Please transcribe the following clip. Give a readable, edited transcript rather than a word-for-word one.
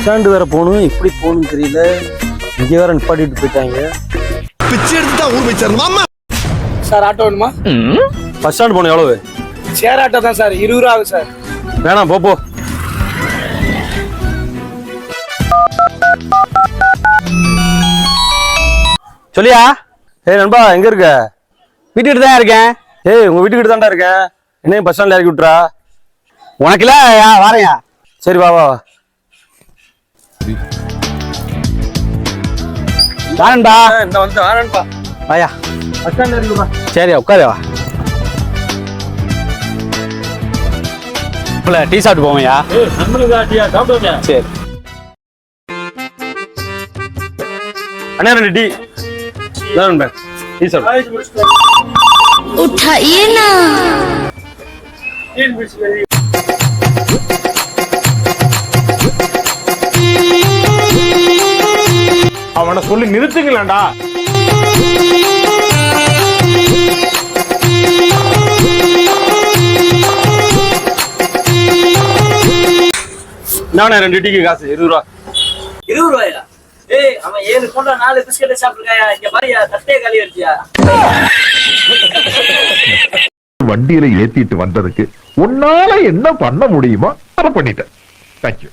Stand வேற போகணும், எப்படி போகணும்னு தெரியல. இங்கே வேற நிப்பாட்டிட்டு போயிட்டாங்க. பிச்சை எடுத்துட்டா ஊர் போய் சேரணும். சார் ஆட்டோ வேணுமா? பஸ் ஸ்டாண்டு போகணும். எவ்வளவு? ஷேர் ஆட்டோ தான் சார், 20 ரூபா ஆகும் சார். வேணாம், போ. சொல்லியா? நண்பா, எங்க இருக்க? வீட்டுக்கிட்ட தான் இருக்கேன். உங்க வீட்டுக்கிட்ட தான்டா இருக்கேன். என்னையும் பஸ் ஸ்டாண்ட்ல இறக்கி விட்டுறா. உனக்குல வாரையா? சரி, வா. வாரன்பா. இந்த வந்து வாரன்பா. வாயா, பஸ் ஸ்டாண்ட்ல இறக்கி விடுறா. சரி உட்காரு வா. டீ சாப்பிட்டு போவையா? சரி அண்ணா, 2 டீ. டீ சாப்பிடு. उठाइए ना। அவனை சொல்லி நிறுத்துங்களேன்டா. நான் 2 டீக்கு காசு 20 ரூபா. 20 ரூபாயா? அவன் 7 கொண்டா 4 பிஸ்கெட் சாப்பிட்டுருக்காயா. இங்க பாரியா, தட்டே காலி அடிச்சியா? வண்டியில ஏத்திட்டு வந்ததுக்கு உன்னால என்ன பண்ண முடியுமோ அதை பண்ணிட்டேன். தேங்க்யூ.